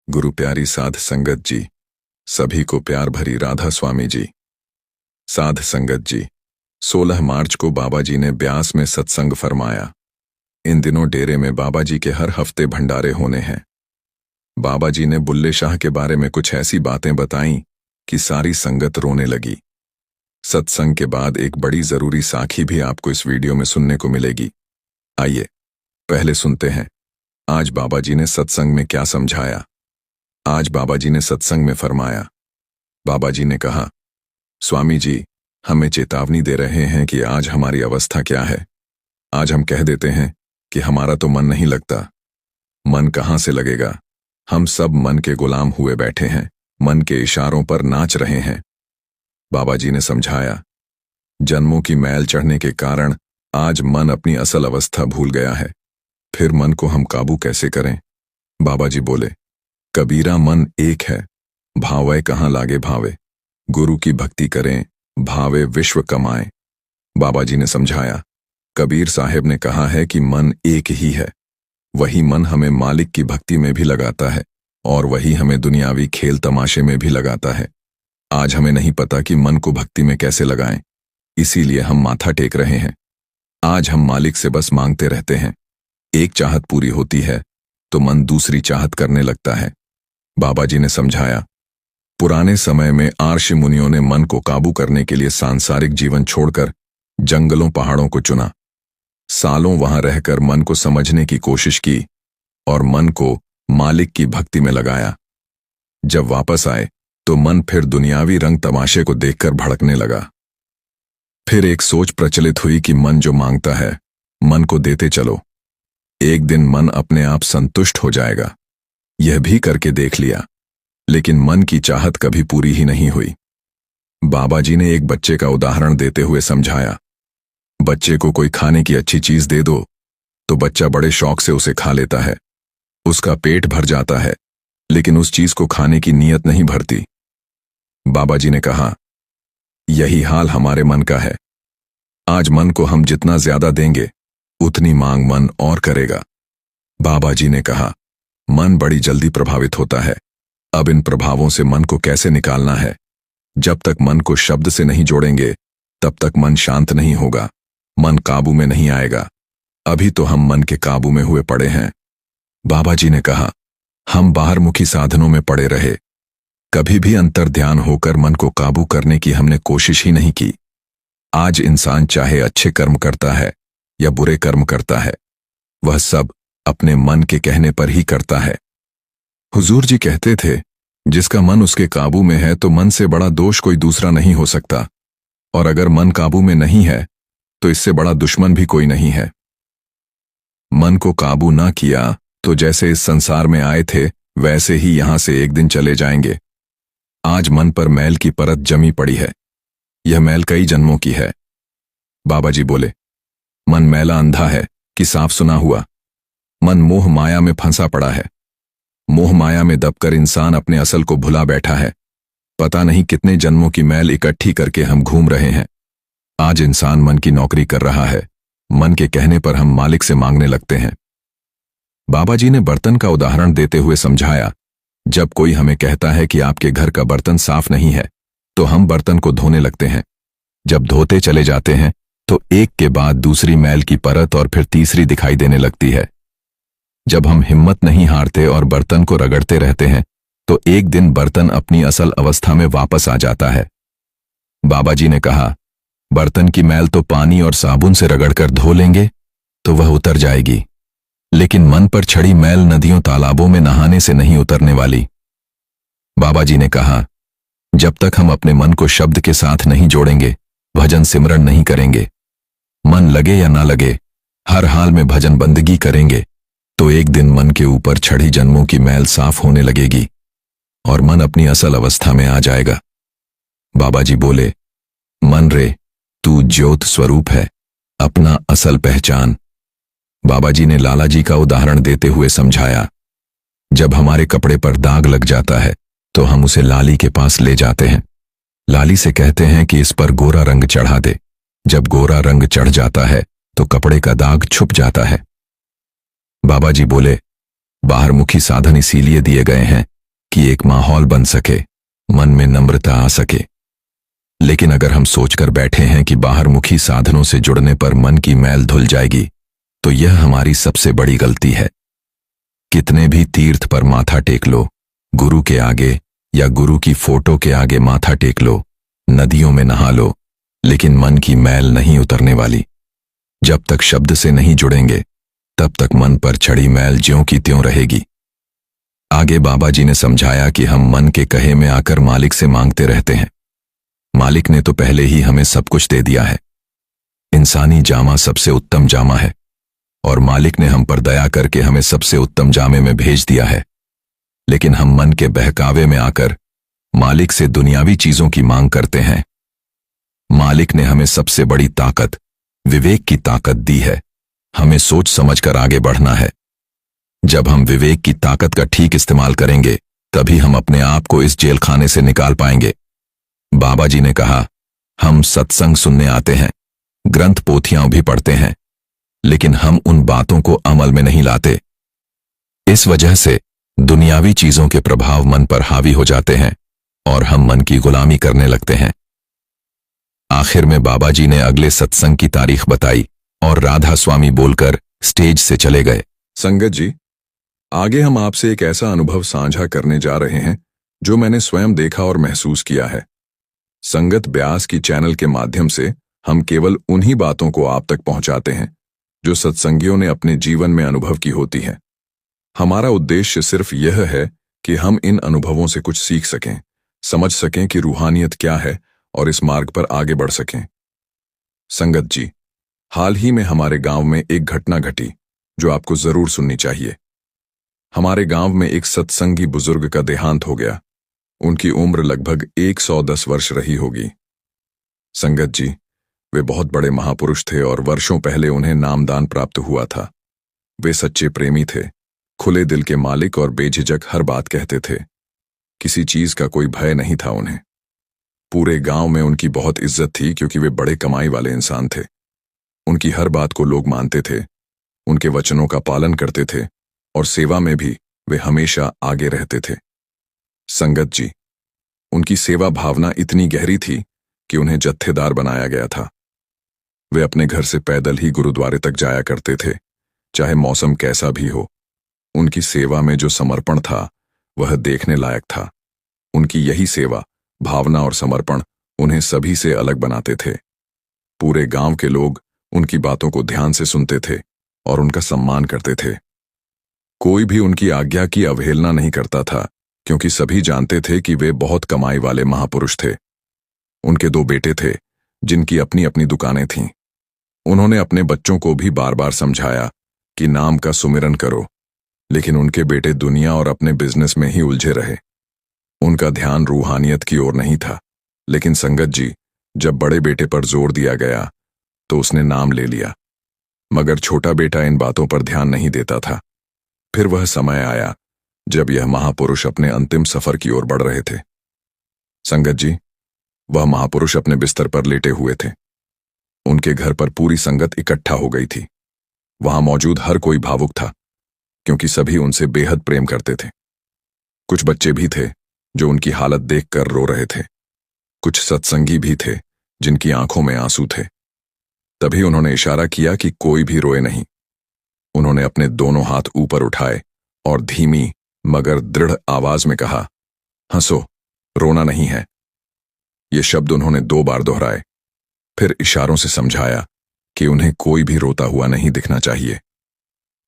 गुरु प्यारी साध संगत जी, सभी को प्यार भरी राधा स्वामी जी। साध संगत जी, 16 मार्च को बाबा जी ने ब्यास में सत्संग फरमाया। इन दिनों डेरे में बाबा जी के हर हफ्ते भंडारे होने हैं। बाबा जी ने बुल्ले शाह के बारे में कुछ ऐसी बातें बताईं कि सारी संगत रोने लगी। सत्संग के बाद एक बड़ी जरूरी साखी भी आपको इस वीडियो में सुनने को मिलेगी। आइए पहले सुनते हैं आज बाबा जी ने सत्संग में क्या समझाया। आज बाबा जी ने सत्संग में फरमाया। बाबा जी ने कहा, स्वामी जी हमें चेतावनी दे रहे हैं कि आज हमारी अवस्था क्या है। आज हम कह देते हैं कि हमारा तो मन नहीं लगता। मन कहाँ से लगेगा? हम सब मन के गुलाम हुए बैठे हैं, मन के इशारों पर नाच रहे हैं। बाबा जी ने समझाया, जन्मों की मैल चढ़ने के कारण आज मन अपनी असल अवस्था भूल गया है। फिर मन को हम काबू कैसे करें? बाबा जी बोले, कबीरा मन एक है, भावे कहाँ लागे भावे। गुरु की भक्ति करें, भावे विश्व कमाएं। बाबा जी ने समझाया, कबीर साहिब ने कहा है कि मन एक ही है। वही मन हमें मालिक की भक्ति में भी लगाता है और वही हमें दुनियावी खेल तमाशे में भी लगाता है। आज हमें नहीं पता कि मन को भक्ति में कैसे लगाएं, इसीलिए हम माथा टेक रहे हैं। आज हम मालिक से बस मांगते रहते हैं। एक चाहत पूरी होती है तो मन दूसरी चाहत करने लगता है। बाबा जी ने समझाया, पुराने समय में ऋषि मुनियों ने मन को काबू करने के लिए सांसारिक जीवन छोड़कर जंगलों पहाड़ों को चुना। सालों वहां रहकर मन को समझने की कोशिश की और मन को मालिक की भक्ति में लगाया। जब वापस आए तो मन फिर दुनियावी रंग तमाशे को देखकर भड़कने लगा। फिर एक सोच प्रचलित हुई कि मन जो मांगता है मन को देते चलो, एक दिन मन अपने आप संतुष्ट हो जाएगा। यह भी करके देख लिया, लेकिन मन की चाहत कभी पूरी ही नहीं हुई। बाबा जी ने एक बच्चे का उदाहरण देते हुए समझाया, बच्चे को कोई खाने की अच्छी चीज दे दो तो बच्चा बड़े शौक से उसे खा लेता है। उसका पेट भर जाता है, लेकिन उस चीज को खाने की नीयत नहीं भरती। बाबा जी ने कहा, यही हाल हमारे मन का है। आज मन को हम जितना ज्यादा देंगे उतनी मांग मन और करेगा। बाबा जी ने कहा, मन बड़ी जल्दी प्रभावित होता है। अब इन प्रभावों से मन को कैसे निकालना है? जब तक मन को शब्द से नहीं जोड़ेंगे तब तक मन शांत नहीं होगा, मन काबू में नहीं आएगा। अभी तो हम मन के काबू में हुए पड़े हैं। बाबा जी ने कहा, हम बाहरमुखी साधनों में पड़े रहे, कभी भी अंतर ध्यान होकर मन को काबू करने की हमने कोशिश ही नहीं की। आज इंसान चाहे अच्छे कर्म करता है या बुरे कर्म करता है, वह सब अपने मन के कहने पर ही करता है। हुजूर जी कहते थे, जिसका मन उसके काबू में है तो मन से बड़ा दोष कोई दूसरा नहीं हो सकता, और अगर मन काबू में नहीं है तो इससे बड़ा दुश्मन भी कोई नहीं है। मन को काबू ना किया तो जैसे इस संसार में आए थे वैसे ही यहां से एक दिन चले जाएंगे। आज मन पर मैल की परत जमी पड़ी है। यह मैल कई जन्मों की है। बाबा जी बोले, मन मैला अंधा है कि साफ सुना हुआ। मन मोह माया में फंसा पड़ा है। मोह माया में दबकर इंसान अपने असल को भुला बैठा है। पता नहीं कितने जन्मों की मैल इकट्ठी करके हम घूम रहे हैं। आज इंसान मन की नौकरी कर रहा है। मन के कहने पर हम मालिक से मांगने लगते हैं। बाबा जी ने बर्तन का उदाहरण देते हुए समझाया, जब कोई हमें कहता है कि आपके घर का बर्तन साफ नहीं है तो हम बर्तन को धोने लगते हैं। जब धोते चले जाते हैं तो एक के बाद दूसरी मैल की परत और फिर तीसरी दिखाई देने लगती है। जब हम हिम्मत नहीं हारते और बर्तन को रगड़ते रहते हैं तो एक दिन बर्तन अपनी असल अवस्था में वापस आ जाता है। बाबा जी ने कहा, बर्तन की मैल तो पानी और साबुन से रगड़कर धो लेंगे तो वह उतर जाएगी, लेकिन मन पर छड़ी मैल नदियों तालाबों में नहाने से नहीं उतरने वाली। बाबा जी ने कहा, जब तक हम अपने मन को शब्द के साथ नहीं जोड़ेंगे, भजन सिमरन नहीं करेंगे, मन लगे या ना लगे, हर हाल में भजन बंदगी करेंगे, तो एक दिन मन के ऊपर छड़ी जन्मों की मैल साफ होने लगेगी और मन अपनी असल अवस्था में आ जाएगा। बाबा जी बोले, मन रे तू ज्योत स्वरूप है, अपना असल पहचान। बाबा जी ने लाला जी का उदाहरण देते हुए समझाया, जब हमारे कपड़े पर दाग लग जाता है तो हम उसे लाली के पास ले जाते हैं। लाली से कहते हैं कि इस पर गोरा रंग चढ़ा दे। जब गोरा रंग चढ़ जाता है तो कपड़े का दाग छुप जाता है। बाबा जी बोले, बाहरमुखी साधन इसीलिए दिए गए हैं कि एक माहौल बन सके, मन में नम्रता आ सके। लेकिन अगर हम सोचकर बैठे हैं कि बाहरमुखी साधनों से जुड़ने पर मन की मैल धुल जाएगी, तो यह हमारी सबसे बड़ी गलती है। कितने भी तीर्थ पर माथा टेक लो, गुरु के आगे या गुरु की फोटो के आगे माथा टेक लो, नदियों में नहा लो, लेकिन मन की मैल नहीं उतरने वाली। जब तक शब्द से नहीं जुड़ेंगे, तब तक मन पर चढ़ी मैल ज्यों की त्यों रहेगी। आगे बाबा जी ने समझाया कि हम मन के कहे में आकर मालिक से मांगते रहते हैं। मालिक ने तो पहले ही हमें सब कुछ दे दिया है। इंसानी जामा सबसे उत्तम जामा है, और मालिक ने हम पर दया करके हमें सबसे उत्तम जामे में भेज दिया है। लेकिन हम मन के बहकावे में आकर मालिक से दुनियावी चीजों की मांग करते हैं। मालिक ने हमें सबसे बड़ी ताकत, विवेक की ताकत दी है। हमें सोच समझकर आगे बढ़ना है। जब हम विवेक की ताकत का ठीक इस्तेमाल करेंगे, तभी हम अपने आप को इस जेल खाने से निकाल पाएंगे। बाबा जी ने कहा, हम सत्संग सुनने आते हैं, ग्रंथ पोथियां भी पढ़ते हैं, लेकिन हम उन बातों को अमल में नहीं लाते। इस वजह से दुनियावी चीजों के प्रभाव मन पर हावी हो जाते हैं और हम मन की गुलामी करने लगते हैं। आखिर में बाबा जी ने अगले सत्संग की तारीख बताई और राधा स्वामी बोलकर स्टेज से चले गए। संगत जी, आगे हम आपसे एक ऐसा अनुभव साझा करने जा रहे हैं जो मैंने स्वयं देखा और महसूस किया है। संगत ब्यास की चैनल के माध्यम से हम केवल उन्हीं बातों को आप तक पहुंचाते हैं जो सत्संगियों ने अपने जीवन में अनुभव की होती हैं। हमारा उद्देश्य सिर्फ यह है कि हम इन अनुभवों से कुछ सीख सकें, समझ सकें कि रूहानियत क्या है और इस मार्ग पर आगे बढ़ सकें। संगत जी, हाल ही में हमारे गांव में एक घटना घटी जो आपको जरूर सुननी चाहिए। हमारे गांव में एक सत्संगी बुजुर्ग का देहांत हो गया। उनकी उम्र लगभग 110 वर्ष रही होगी। संगत जी, वे बहुत बड़े महापुरुष थे और वर्षों पहले उन्हें नामदान प्राप्त हुआ था। वे सच्चे प्रेमी थे, खुले दिल के मालिक और बेझिझक हर बात कहते थे। किसी चीज का कोई भय नहीं था उन्हें। पूरे गांव में उनकी बहुत इज्जत थी क्योंकि वे बड़े कमाई वाले इंसान थे। उनकी हर बात को लोग मानते थे, उनके वचनों का पालन करते थे और सेवा में भी वे हमेशा आगे रहते थे। संगत जी, उनकी सेवा भावना इतनी गहरी थी कि उन्हें जत्थेदार बनाया गया था। वे अपने घर से पैदल ही गुरुद्वारे तक जाया करते थे, चाहे मौसम कैसा भी हो। उनकी सेवा में जो समर्पण था वह देखने लायक था। उनकी यही सेवा, भावना और समर्पण उन्हें सभी से अलग बनाते थे। पूरे गांव के लोग उनकी बातों को ध्यान से सुनते थे और उनका सम्मान करते थे। कोई भी उनकी आज्ञा की अवहेलना नहीं करता था, क्योंकि सभी जानते थे कि वे बहुत कमाई वाले महापुरुष थे। उनके 2 बेटे थे जिनकी अपनी अपनी दुकानें थीं। उन्होंने अपने बच्चों को भी बार बार समझाया कि नाम का सुमिरन करो, लेकिन उनके बेटे दुनिया और अपने बिजनेस में ही उलझे रहे। उनका ध्यान रूहानियत की ओर नहीं था। लेकिन संगत जी, जब बड़े बेटे पर जोर दिया गया तो उसने नाम ले लिया, मगर छोटा बेटा इन बातों पर ध्यान नहीं देता था। फिर वह समय आया जब यह महापुरुष अपने अंतिम सफर की ओर बढ़ रहे थे। संगत जी, वह महापुरुष अपने बिस्तर पर लेटे हुए थे। उनके घर पर पूरी संगत इकट्ठा हो गई थी। वहां मौजूद हर कोई भावुक था, क्योंकि सभी उनसे बेहद प्रेम करते थे। कुछ बच्चे भी थे जो उनकी हालत देखकर रो रहे थे। कुछ सत्संगी भी थे जिनकी आंखों में आंसू थे। तभी उन्होंने इशारा किया कि कोई भी रोए नहीं। उन्होंने अपने दोनों हाथ ऊपर उठाए और धीमी मगर दृढ़ आवाज में कहा, हंसो, रोना नहीं है। ये शब्द उन्होंने 2 बार दोहराए। फिर इशारों से समझाया कि उन्हें कोई भी रोता हुआ नहीं दिखना चाहिए।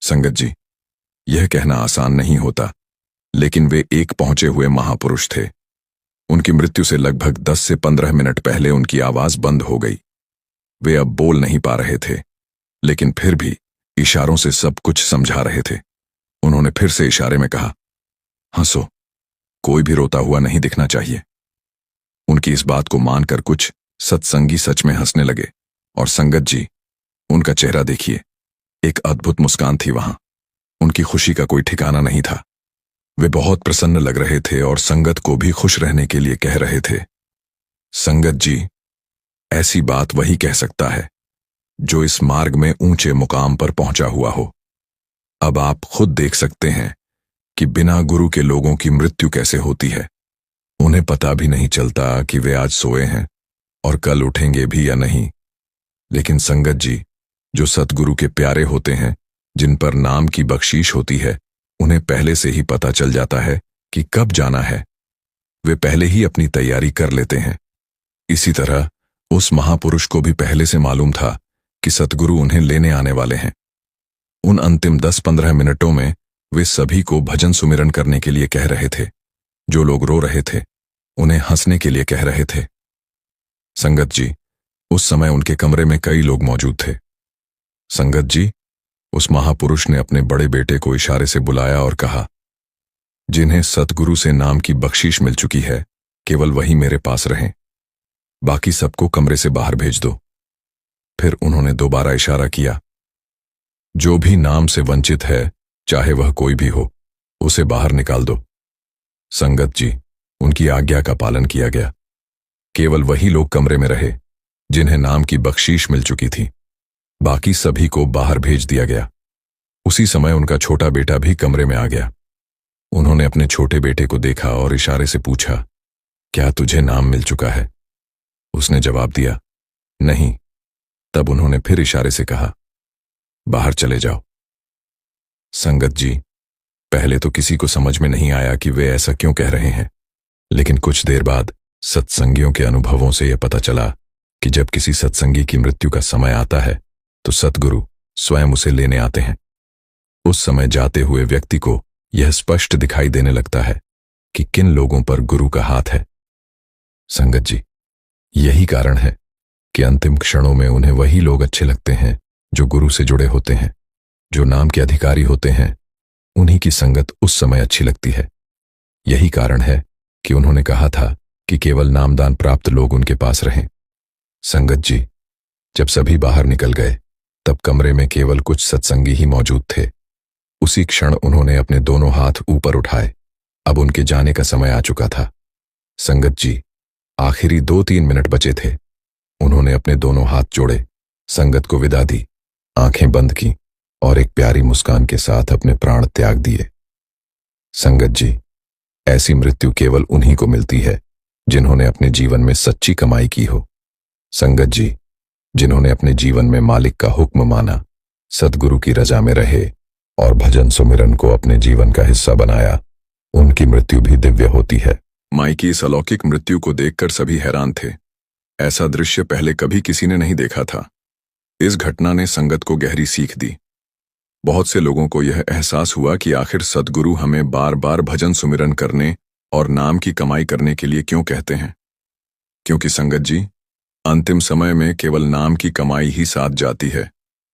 संगत जी, यह कहना आसान नहीं होता, लेकिन वे एक पहुंचे हुए महापुरुष थे। उनकी मृत्यु से लगभग 10 से 15 मिनट पहले उनकी आवाज बंद हो गई। वे अब बोल नहीं पा रहे थे, लेकिन फिर भी इशारों से सब कुछ समझा रहे थे। उन्होंने फिर से इशारे में कहा, हंसो, कोई भी रोता हुआ नहीं दिखना चाहिए। उनकी इस बात को मानकर कुछ सत्संगी सच में हंसने लगे। और संगत जी, उनका चेहरा देखिए, एक अद्भुत मुस्कान थी वहां। उनकी खुशी का कोई ठिकाना नहीं था। वे बहुत प्रसन्न लग रहे थे और संगत को भी खुश रहने के लिए कह रहे थे। संगत जी, ऐसी बात वही कह सकता है जो इस मार्ग में ऊंचे मुकाम पर पहुंचा हुआ हो। अब आप खुद देख सकते हैं कि बिना गुरु के लोगों की मृत्यु कैसे होती है। उन्हें पता भी नहीं चलता कि वे आज सोए हैं और कल उठेंगे भी या नहीं। लेकिन संगत जी, जो सतगुरु के प्यारे होते हैं, जिन पर नाम की बख्शीश होती है, उन्हें पहले से ही पता चल जाता है कि कब जाना है। वे पहले ही अपनी तैयारी कर लेते हैं। इसी तरह उस महापुरुष को भी पहले से मालूम था कि सतगुरु उन्हें लेने आने वाले हैं। उन अंतिम 10-15 मिनटों में वे सभी को भजन सुमिरन करने के लिए कह रहे थे। जो लोग रो रहे थे, उन्हें हंसने के लिए कह रहे थे। संगत जी, उस समय उनके कमरे में कई लोग मौजूद थे। संगत जी, उस महापुरुष ने अपने बड़े बेटे को इशारे से बुलाया और कहा, जिन्हें सतगुरु से नाम की बख्शीश मिल चुकी है, केवल वही मेरे पास रहें। बाकी सबको कमरे से बाहर भेज दो। फिर उन्होंने दोबारा इशारा किया, जो भी नाम से वंचित है, चाहे वह कोई भी हो, उसे बाहर निकाल दो। संगत जी, उनकी आज्ञा का पालन किया गया। केवल वही लोग कमरे में रहे जिन्हें नाम की बख्शीश मिल चुकी थी। बाकी सभी को बाहर भेज दिया गया। उसी समय उनका छोटा बेटा भी कमरे में आ गया। उन्होंने अपने छोटे बेटे को देखा और इशारे से पूछा, क्या तुझे नाम मिल चुका है? उसने जवाब दिया, नहीं। तब उन्होंने फिर इशारे से कहा, बाहर चले जाओ। संगत जी, पहले तो किसी को समझ में नहीं आया कि वे ऐसा क्यों कह रहे हैं, लेकिन कुछ देर बाद सत्संगियों के अनुभवों से यह पता चला कि जब किसी सत्संगी की मृत्यु का समय आता है तो सतगुरु स्वयं उसे लेने आते हैं। उस समय जाते हुए व्यक्ति को यह स्पष्ट दिखाई देने लगता है कि किन लोगों पर गुरु का हाथ है। संगत जी, यही कारण है कि अंतिम क्षणों में उन्हें वही लोग अच्छे लगते हैं जो गुरु से जुड़े होते हैं। जो नाम के अधिकारी होते हैं, उन्हीं की संगत उस समय अच्छी लगती है। यही कारण है कि उन्होंने कहा था कि केवल नामदान प्राप्त लोग उनके पास रहें। संगत जी, जब सभी बाहर निकल गए, तब कमरे में केवल कुछ सत्संगी ही मौजूद थे। उसी क्षण उन्होंने अपने दोनों हाथ ऊपर उठाए। अब उनके जाने का समय आ चुका था। संगत जी, आखिरी 2-3 मिनट बचे थे। उन्होंने अपने दोनों हाथ जोड़े, संगत को विदा दी, आंखें बंद की और एक प्यारी मुस्कान के साथ अपने प्राण त्याग दिए। संगत जी, ऐसी मृत्यु केवल उन्हीं को मिलती है जिन्होंने अपने जीवन में सच्ची कमाई की हो। संगत जी, जिन्होंने अपने जीवन में मालिक का हुक्म माना, सद्गुरु की रजा में रहे और भजन सुमिरन को अपने जीवन का हिस्सा बनाया, उनकी मृत्यु भी दिव्य होती है। माई की इस अलौकिक मृत्यु को देखकर सभी हैरान थे। ऐसा दृश्य पहले कभी किसी ने नहीं देखा था। इस घटना ने संगत को गहरी सीख दी। बहुत से लोगों को यह एहसास हुआ कि आखिर सद्गुरु हमें बार बार भजन सुमिरन करने और नाम की कमाई करने के लिए क्यों कहते हैं। क्योंकि संगत जी, अंतिम समय में केवल नाम की कमाई ही साथ जाती है।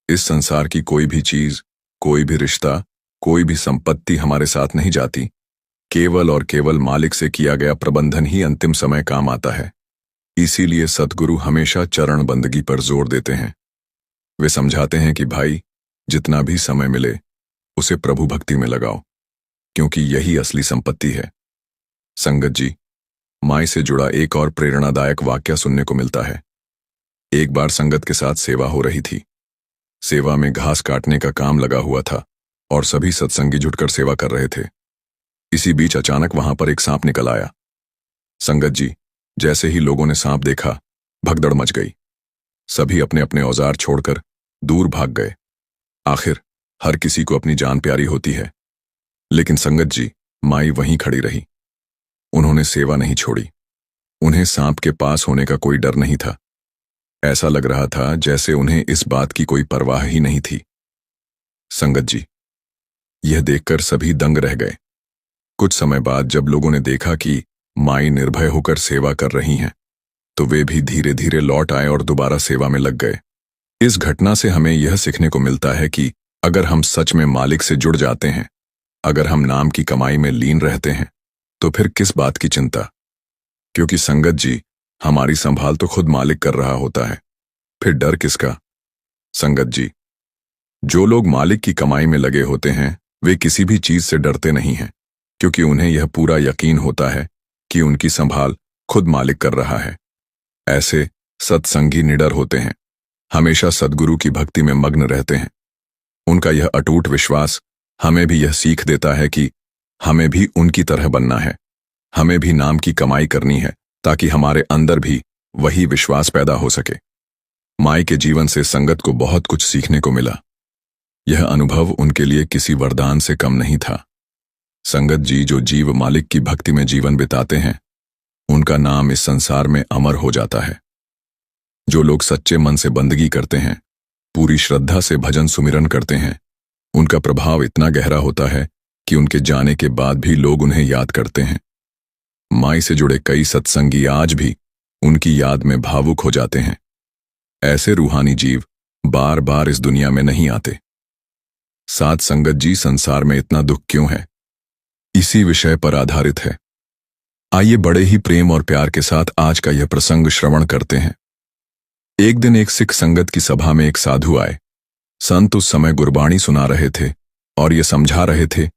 इस संसार की कोई भी चीज, कोई भी रिश्ता, कोई भी संपत्ति हमारे साथ नहीं जाती। केवल और केवल मालिक से किया गया प्रबंधन ही अंतिम समय काम आता है। इसीलिए सद्गुरु हमेशा चरण बंदगी पर जोर देते हैं। वे समझाते हैं कि भाई, जितना भी समय मिले उसे प्रभु भक्ति में लगाओ, क्योंकि यही असली संपत्ति है। संगत जी, माई से जुड़ा एक और प्रेरणादायक वाक्य सुनने को मिलता है। एक बार संगत के साथ सेवा हो रही थी। सेवा में घास काटने का काम लगा हुआ था और सभी सत्संगी जुटकर सेवा कर रहे थे। इसी बीच अचानक वहां पर एक सांप निकल आया। संगत जी, जैसे ही लोगों ने सांप देखा, भगदड़ मच गई। सभी अपने अपने औजार छोड़कर दूर भाग गए। आखिर हर किसी को अपनी जान प्यारी होती है, लेकिन संगत जी, माई वहीं खड़ी रही। उन्होंने सेवा नहीं छोड़ी। उन्हें सांप के पास होने का कोई डर नहीं था। ऐसा लग रहा था जैसे उन्हें इस बात की कोई परवाह ही नहीं थी। संगत जी, यह देखकर सभी दंग रह गए। कुछ समय बाद जब लोगों ने देखा कि माई निर्भय होकर सेवा कर रही हैं, तो वे भी धीरे धीरे लौट आए और दोबारा सेवा में लग गए। इस घटना से हमें यह सीखने को मिलता है कि अगर हम सच में मालिक से जुड़ जाते हैं, अगर हम नाम की कमाई में लीन रहते हैं, तो फिर किस बात की चिंता। क्योंकि संगत जी, हमारी संभाल तो खुद मालिक कर रहा होता है, फिर डर किसका। संगत जी, जो लोग मालिक की कमाई में लगे होते हैं, वे किसी भी चीज से डरते नहीं हैं, क्योंकि उन्हें यह पूरा यकीन होता है कि उनकी संभाल खुद मालिक कर रहा है। ऐसे सत्संगी निडर होते हैं, हमेशा सद्गुरु की भक्ति में मग्न रहते हैं। उनका यह अटूट विश्वास हमें भी यह सीख देता है कि हमें भी उनकी तरह बनना है। हमें भी नाम की कमाई करनी है ताकि हमारे अंदर भी वही विश्वास पैदा हो सके। माई के जीवन से संगत को बहुत कुछ सीखने को मिला। यह अनुभव उनके लिए किसी वरदान से कम नहीं था। संगत जी जो जीव मालिक की भक्ति में जीवन बिताते हैं, उनका नाम इस संसार में अमर हो जाता है। जो लोग सच्चे मन से बंदगी करते हैं, पूरी श्रद्धा से भजन सुमिरन करते हैं, उनका प्रभाव इतना गहरा होता है कि उनके जाने के बाद भी लोग उन्हें याद करते हैं। माई से जुड़े कई सत्संगी आज भी उनकी याद में भावुक हो जाते हैं। ऐसे रूहानी जीव बार बार इस दुनिया में नहीं आते। साध संगत जी संसार में इतना दुख क्यों है, इसी विषय पर आधारित है। आइए बड़े ही प्रेम और प्यार के साथ आज का यह प्रसंग श्रवण करते हैं। एक दिन एक सिख संगत की सभा में एक साधु आए। संत उस समय गुरबाणी सुना रहे थे और ये समझा रहे थे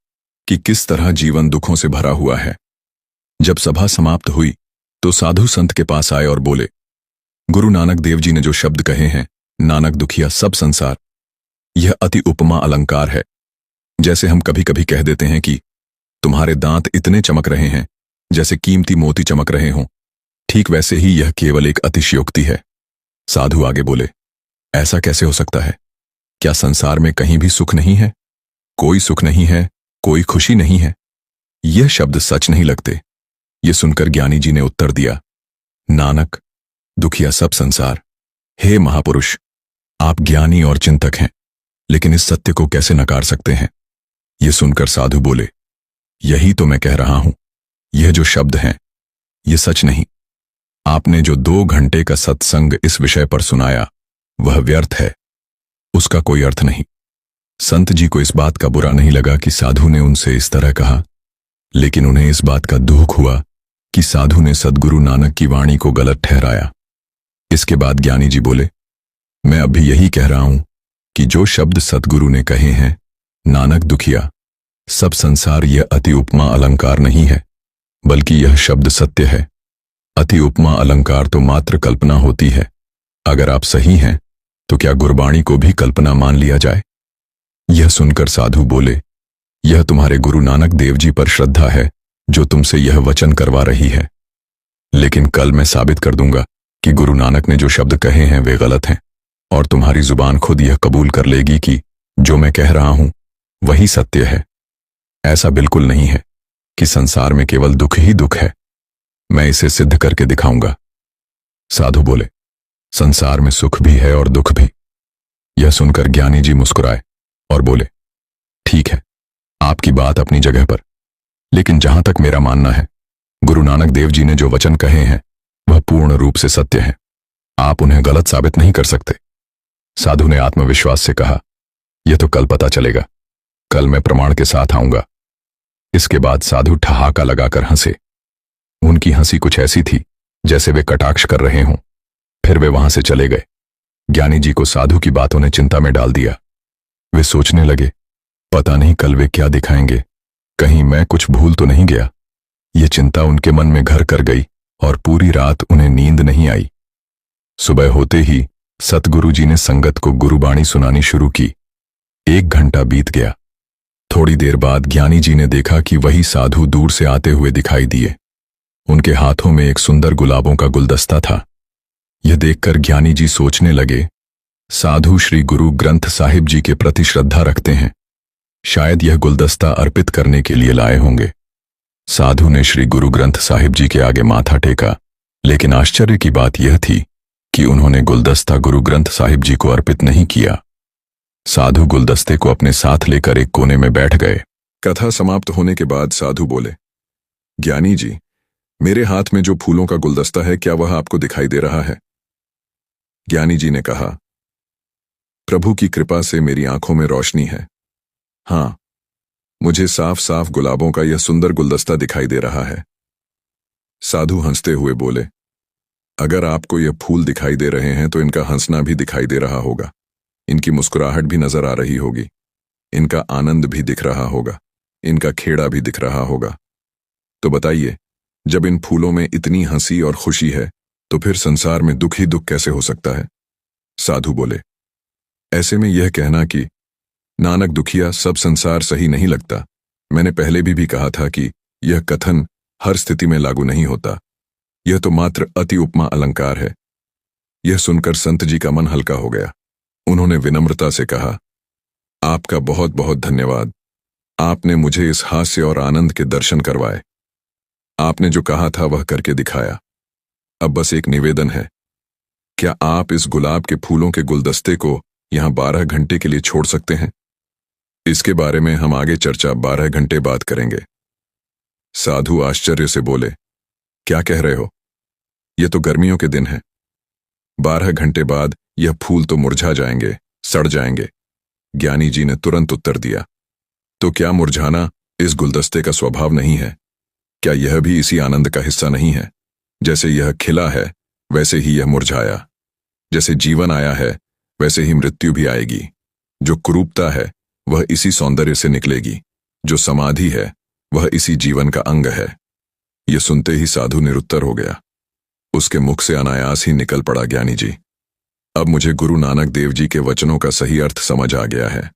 कि किस तरह जीवन दुखों से भरा हुआ है। जब सभा समाप्त हुई तो साधु संत के पास आए और बोले, गुरु नानक देव जी ने जो शब्द कहे हैं, नानक दुखिया सब संसार, यह अति उपमा अलंकार है। जैसे हम कभी कभी कह देते हैं कि तुम्हारे दांत इतने चमक रहे हैं जैसे कीमती मोती चमक रहे हों, ठीक वैसे ही यह केवल एक अतिशयोक्ति है। साधु आगे बोले, ऐसा कैसे हो सकता है? क्या संसार में कहीं भी सुख नहीं है? कोई सुख नहीं है, कोई खुशी नहीं है। यह शब्द सच नहीं लगते। ये सुनकर ज्ञानी जी ने उत्तर दिया, नानक दुखिया सब संसार। हे महापुरुष, आप ज्ञानी और चिंतक हैं, लेकिन इस सत्य को कैसे नकार सकते हैं? ये सुनकर साधु बोले, यही तो मैं कह रहा हूं, यह जो शब्द हैं, ये सच नहीं। आपने जो 2 घंटे का सत्संग इस विषय पर सुनाया, वह व्यर्थ है, उसका कोई अर्थ नहीं। संत जी को इस बात का बुरा नहीं लगा कि साधु ने उनसे इस तरह कहा, लेकिन उन्हें इस बात का दुख हुआ कि साधु ने सद्गुरु नानक की वाणी को गलत ठहराया। इसके बाद ज्ञानी जी बोले, मैं अभी यही कह रहा हूं कि जो शब्द सद्गुरु ने कहे हैं, नानक दुखिया सब संसार, यह अति उपमा अलंकार नहीं है, बल्कि यह शब्द सत्य है। अति उपमा अलंकार तो मात्र कल्पना होती है। अगर आप सही हैं तो क्या गुरबाणी को भी कल्पना मान लिया जाए? यह सुनकर साधु बोले, यह तुम्हारे गुरु नानक देव जी पर श्रद्धा है जो तुमसे यह वचन करवा रही है, लेकिन कल मैं साबित कर दूंगा कि गुरु नानक ने जो शब्द कहे हैं वे गलत हैं, और तुम्हारी जुबान खुद यह कबूल कर लेगी कि जो मैं कह रहा हूं वही सत्य है। ऐसा बिल्कुल नहीं है कि संसार में केवल दुख ही दुख है। मैं इसे सिद्ध करके दिखाऊंगा। साधु बोले, संसार में सुख भी है और दुख भी। यह सुनकर ज्ञानी जी मुस्कुराए और बोले, ठीक है, आपकी बात अपनी जगह पर, लेकिन जहां तक मेरा मानना है, गुरु नानक देव जी ने जो वचन कहे हैं वह पूर्ण रूप से सत्य है। आप उन्हें गलत साबित नहीं कर सकते। साधु ने आत्मविश्वास से कहा, यह तो कल पता चलेगा, कल मैं प्रमाण के साथ आऊंगा। इसके बाद साधु ठहाका लगाकर हंसे। उनकी हंसी कुछ ऐसी थी जैसे वे कटाक्ष कर रहे हों। फिर वे वहां से चले गए। ज्ञानी जी को साधु की बातों ने चिंता में डाल दिया। वे सोचने लगे, पता नहीं कल वे क्या दिखाएंगे, कहीं मैं कुछ भूल तो नहीं गया। ये चिंता उनके मन में घर कर गई और पूरी रात उन्हें नींद नहीं आई। सुबह होते ही सतगुरु जी ने संगत को गुरुबाणी सुनानी शुरू की। 1 घंटा बीत गया। थोड़ी देर बाद ज्ञानी जी ने देखा कि वही साधु दूर से आते हुए दिखाई दिए। उनके हाथों में एक सुंदर गुलाबों का गुलदस्ता था। यह देखकर ज्ञानी जी सोचने लगे, साधु श्री गुरु ग्रंथ साहिब जी के प्रति श्रद्धा रखते हैं, शायद यह गुलदस्ता अर्पित करने के लिए लाए होंगे। साधु ने श्री गुरु ग्रंथ साहिब जी के आगे माथा टेका, लेकिन आश्चर्य की बात यह थी कि उन्होंने गुलदस्ता गुरु ग्रंथ साहिब जी को अर्पित नहीं किया। साधु गुलदस्ते को अपने साथ लेकर एक कोने में बैठ गए। कथा समाप्त होने के बाद साधु बोले, ज्ञानी जी, मेरे हाथ में जो फूलों का गुलदस्ता है, क्या वह आपको दिखाई दे रहा है? ज्ञानी जी ने कहा, प्रभु की कृपा से मेरी आंखों में रोशनी है। हां, मुझे साफ साफ गुलाबों का यह सुंदर गुलदस्ता दिखाई दे रहा है। साधु हंसते हुए बोले, अगर आपको ये फूल दिखाई दे रहे हैं तो इनका हंसना भी दिखाई दे रहा होगा, इनकी मुस्कुराहट भी नजर आ रही होगी, इनका आनंद भी दिख रहा होगा, इनका खेड़ा भी दिख रहा होगा। तो बताइए, जब इन फूलों में इतनी हंसी और खुशी है तो फिर संसार में दुख ही दुख कैसे हो सकता है? साधु बोले, ऐसे में यह कहना कि नानक दुखिया सब संसार सही नहीं लगता, मैंने पहले भी कहा था कि यह कथन हर स्थिति में लागू नहीं होता। यह तो मात्र अति उपमा अलंकार है। यह सुनकर संत जी का मन हल्का हो गया। उन्होंने विनम्रता से कहा, आपका बहुत बहुत धन्यवाद। आपने मुझे इस हास्य और आनंद के दर्शन करवाए। आपने जो कहा था वह करके दिखाया। अब बस एक निवेदन है, क्या आप इस गुलाब के फूलों के गुलदस्ते को यहां 12 घंटे के लिए छोड़ सकते हैं? इसके बारे में हम आगे चर्चा 12 घंटे बाद करेंगे। साधु आश्चर्य से बोले, क्या कह रहे हो? ये तो गर्मियों के दिन है। 12 घंटे बाद यह फूल तो मुरझा जाएंगे, सड़ जाएंगे। ज्ञानी जी ने तुरंत उत्तर दिया, तो क्या मुरझाना इस गुलदस्ते का स्वभाव नहीं है? क्या यह भी इसी आनंद का हिस्सा नहीं है? जैसे यह खिला है वैसे ही यह मुरझाया। जैसे जीवन आया है वैसे ही मृत्यु भी आएगी। जो कुरूपता है वह इसी सौंदर्य से निकलेगी। जो समाधि है वह इसी जीवन का अंग है। यह सुनते ही साधु निरुत्तर हो गया। उसके मुख से अनायास ही निकल पड़ा, ज्ञानी जी, अब मुझे गुरु नानक देव जी के वचनों का सही अर्थ समझ आ गया है।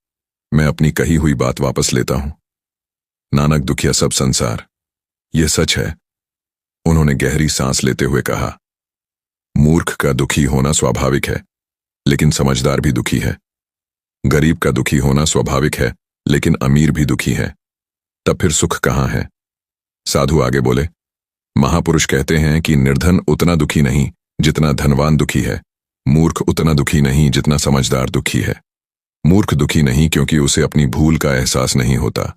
मैं अपनी कही हुई बात वापस लेता हूं। नानक दुखिया सब संसार, यह सच है। उन्होंने गहरी सांस लेते हुए कहा, मूर्ख का दुखी होना स्वाभाविक है, लेकिन समझदार भी दुखी है। गरीब का दुखी होना स्वाभाविक है, लेकिन अमीर भी दुखी है। तब फिर सुख कहां है? साधु आगे बोले, महापुरुष कहते हैं कि निर्धन उतना दुखी नहीं जितना धनवान दुखी है। मूर्ख उतना दुखी नहीं जितना समझदार दुखी है। मूर्ख दुखी नहीं क्योंकि उसे अपनी भूल का एहसास नहीं होता,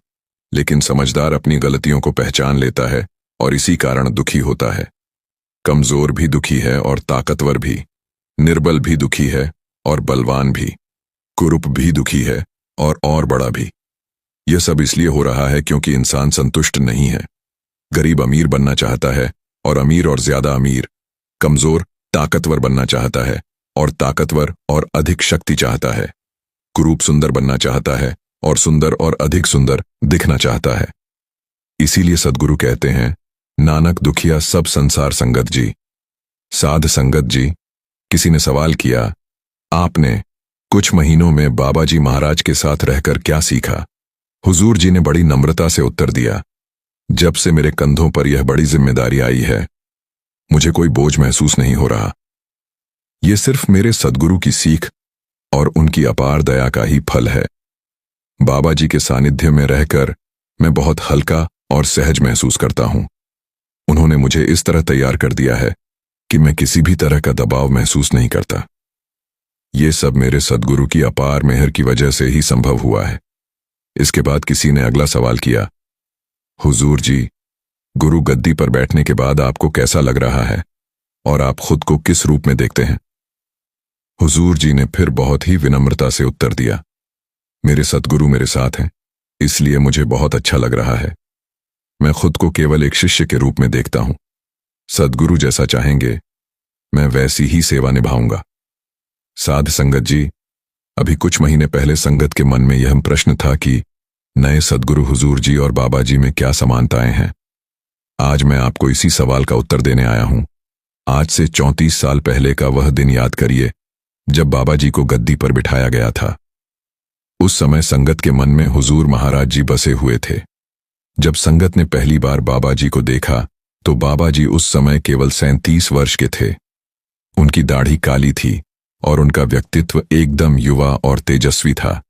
लेकिन समझदार अपनी गलतियों को पहचान लेता है और इसी कारण दुखी होता है। कमजोर भी दुखी है और ताकतवर भी। निर्बल भी दुखी है और बलवान भी। कुरूप भी दुखी है और बड़ा भी। यह सब इसलिए हो रहा है क्योंकि इंसान संतुष्ट नहीं है। गरीब अमीर बनना चाहता है और अमीर और ज्यादा अमीर। कमजोर ताकतवर बनना चाहता है और ताकतवर और अधिक शक्ति चाहता है। कुरूप सुंदर बनना चाहता है और सुंदर और अधिक सुंदर दिखना चाहता है। इसीलिए सद्गुरु कहते हैं, नानक दुखिया सब संसार संगत जी। साध संगत जी, किसी ने सवाल किया, आपने कुछ महीनों में बाबा जी महाराज के साथ रहकर क्या सीखा? हुजूर जी ने बड़ी नम्रता से उत्तर दिया, जब से मेरे कंधों पर यह बड़ी जिम्मेदारी आई है, मुझे कोई बोझ महसूस नहीं हो रहा। यह सिर्फ मेरे सद्गुरु की सीख और उनकी अपार दया का ही फल है। बाबा जी के सानिध्य में रहकर मैं बहुत हल्का और सहज महसूस करता हूं। उन्होंने मुझे इस तरह तैयार कर दिया है कि मैं किसी भी तरह का दबाव महसूस नहीं करता। ये सब मेरे सद्गुरु की अपार मेहर की वजह से ही संभव हुआ है। इसके बाद किसी ने अगला सवाल किया, हुजूर जी, गुरु गद्दी पर बैठने के बाद आपको कैसा लग रहा है और आप खुद को किस रूप में देखते हैं? हुजूर जी ने फिर बहुत ही विनम्रता से उत्तर दिया, मेरे सद्गुरु मेरे साथ हैं, इसलिए मुझे बहुत अच्छा लग रहा है। मैं खुद को केवल एक शिष्य के रूप में देखता हूं। सद्गुरु जैसा चाहेंगे मैं वैसी ही सेवा निभाऊंगा। साध संगत जी, अभी कुछ महीने पहले संगत के मन में यह प्रश्न था कि नए सद्गुरु हुजूर जी और बाबा जी में क्या समानताएं हैं। आज मैं आपको इसी सवाल का उत्तर देने आया हूं। आज से 34 साल पहले का वह दिन याद करिए जब बाबा जी को गद्दी पर बिठाया गया था। उस समय संगत के मन में हुजूर महाराज जी बसे हुए थे। जब संगत ने पहली बार बाबा जी को देखा तो बाबा जी उस समय केवल 37 वर्ष के थे। उनकी दाढ़ी काली थी और उनका व्यक्तित्व एकदम युवा और तेजस्वी था।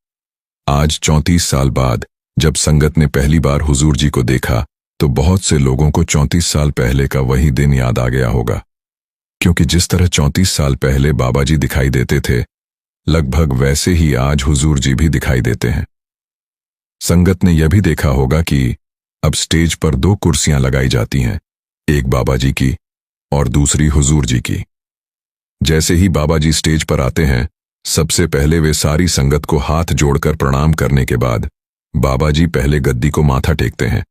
आज 34 साल बाद जब संगत ने पहली बार हुजूर जी को देखा तो बहुत से लोगों को 34 साल पहले का वही दिन याद आ गया होगा, क्योंकि जिस तरह 34 साल पहले बाबा जी दिखाई देते थे, लगभग वैसे ही आज हुजूर जी भी दिखाई देते हैं। संगत ने यह भी देखा होगा कि अब स्टेज पर 2 कुर्सियां लगाई जाती हैं, एक बाबा जी की और दूसरी हुजूर जी की। जैसे ही बाबा जी स्टेज पर आते हैं, सबसे पहले वे सारी संगत को हाथ जोड़कर प्रणाम करने के बाद बाबा जी पहले गद्दी को माथा टेकते हैं।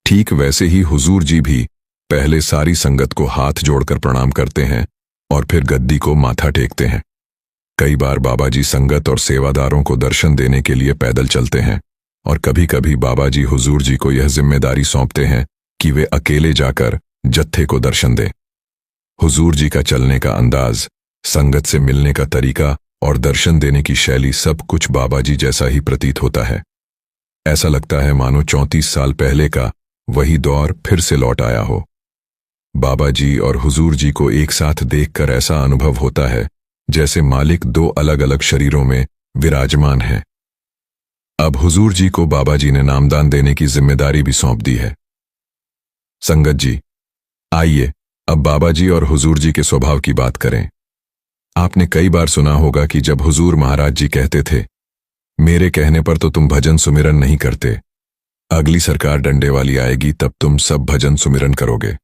ठीक वैसे ही हुजूर जी भी पहले सारी संगत को हाथ जोड़कर प्रणाम करते हैं और फिर गद्दी को माथा टेकते हैं। कई बार बाबा जी संगत और सेवादारों को दर्शन देने के लिए पैदल चलते हैं और कभी कभी बाबा जी हुजूर जी को यह जिम्मेदारी सौंपते हैं कि वे अकेले जाकर जत्थे को दर्शन दें। हुजूर जी का चलने का अंदाज, संगत से मिलने का तरीका और दर्शन देने की शैली सब कुछ बाबा जी जैसा ही प्रतीत होता है। ऐसा लगता है मानो 34 साल पहले का वही दौर फिर से लौट आया हो। बाबा जी और हुजूर जी को एक साथ देखकर ऐसा अनुभव होता है जैसे मालिक दो अलग अलग शरीरों में विराजमान हैं। अब हुजूर जी को बाबा जी ने नामदान देने की जिम्मेदारी भी सौंप दी है। संगत जी, आइए अब बाबा जी और हुजूर जी के स्वभाव की बात करें। आपने कई बार सुना होगा कि जब हुजूर महाराज जी कहते थे, मेरे कहने पर तो तुम भजन सुमिरन नहीं करते, अगली सरकार डंडे वाली आएगी तब तुम सब भजन सुमिरन करोगे।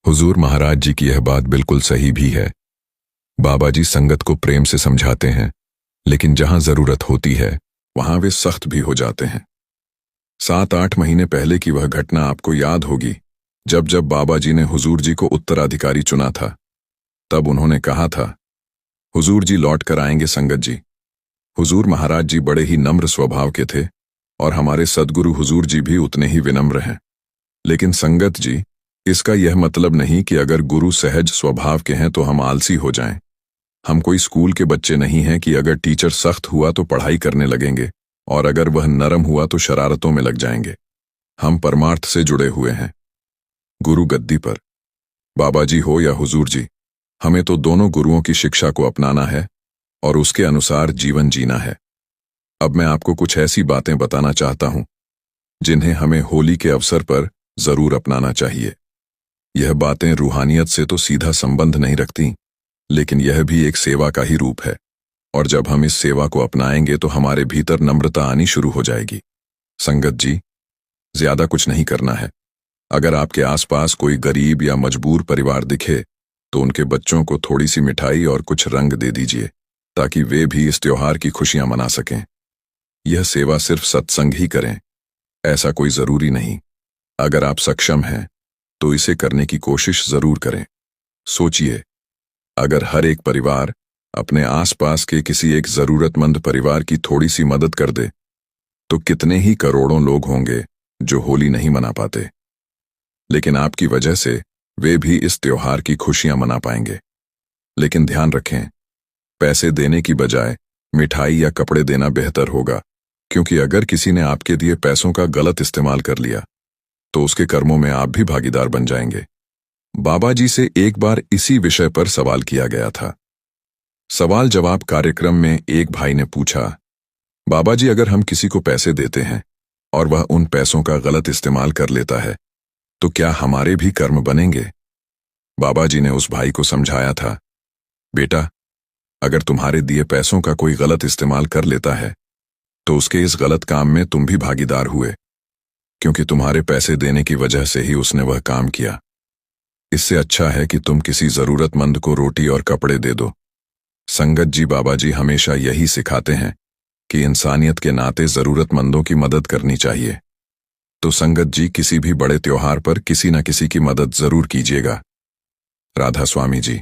हुजूर महाराज जी की यह बात बिल्कुल सही भी है। बाबा जी संगत को प्रेम से समझाते हैं, लेकिन जहां जरूरत होती है वहां वे सख्त भी हो जाते हैं। 7-8 महीने पहले की वह घटना आपको याद होगी, जब जब बाबा जी ने हुजूर जी को उत्तराधिकारी चुना था। तब उन्होंने कहा था, हुजूर जी लौट कर आएंगे संगत जी। हुजूर महाराज जी बड़े ही नम्र स्वभाव के थे और हमारे सद्गुरु हुजूर जी भी उतने ही विनम्र हैं। लेकिन संगत जी, इसका यह मतलब नहीं कि अगर गुरु सहज स्वभाव के हैं तो हम आलसी हो जाएं। हम कोई स्कूल के बच्चे नहीं हैं कि अगर टीचर सख्त हुआ तो पढ़ाई करने लगेंगे और अगर वह नरम हुआ तो शरारतों में लग जाएंगे। हम परमार्थ से जुड़े हुए हैं। गुरु गद्दी पर बाबा जी हो या हुजूर जी, हमें तो दोनों गुरुओं की शिक्षा को अपनाना है और उसके अनुसार जीवन जीना है। अब मैं आपको कुछ ऐसी बातें बताना चाहता हूं जिन्हें हमें होली के अवसर पर जरूर अपनाना चाहिए। यह बातें रूहानियत से तो सीधा संबंध नहीं रखती, लेकिन यह भी एक सेवा का ही रूप है और जब हम इस सेवा को अपनाएंगे तो हमारे भीतर नम्रता आनी शुरू हो जाएगी। संगत जी, ज्यादा कुछ नहीं करना है। अगर आपके आसपास कोई गरीब या मजबूर परिवार दिखे तो उनके बच्चों को थोड़ी सी मिठाई और कुछ रंग दे दीजिए ताकि वे भी इस त्योहार की खुशियां मना सकें। यह सेवा सिर्फ सत्संग ही करें, ऐसा कोई जरूरी नहीं। अगर आप सक्षम हैं तो इसे करने की कोशिश जरूर करें। सोचिए, अगर हर एक परिवार अपने आसपास के किसी एक जरूरतमंद परिवार की थोड़ी सी मदद कर दे तो कितने ही करोड़ों लोग होंगे जो होली नहीं मना पाते, लेकिन आपकी वजह से वे भी इस त्योहार की खुशियां मना पाएंगे। लेकिन ध्यान रखें, पैसे देने की बजाय मिठाई या कपड़े देना बेहतर होगा, क्योंकि अगर किसी ने आपके दिए पैसों का गलत इस्तेमाल कर लिया तो उसके कर्मों में आप भी भागीदार बन जाएंगे। बाबा जी से एक बार इसी विषय पर सवाल किया गया था। सवाल जवाब कार्यक्रम में एक भाई ने पूछा, बाबा जी, अगर हम किसी को पैसे देते हैं और वह उन पैसों का गलत इस्तेमाल कर लेता है तो क्या हमारे भी कर्म बनेंगे? बाबा जी ने उस भाई को समझाया था, बेटा, अगर तुम्हारे दिए पैसों का कोई गलत इस्तेमाल कर लेता है तो उसके इस गलत काम में तुम भी भागीदार हुए, क्योंकि तुम्हारे पैसे देने की वजह से ही उसने वह काम किया। इससे अच्छा है कि तुम किसी जरूरतमंद को रोटी और कपड़े दे दो। संगत जी, बाबा जी हमेशा यही सिखाते हैं कि इंसानियत के नाते जरूरतमंदों की मदद करनी चाहिए। तो संगत जी, किसी भी बड़े त्योहार पर किसी न किसी की मदद जरूर कीजिएगा। राधा स्वामी जी।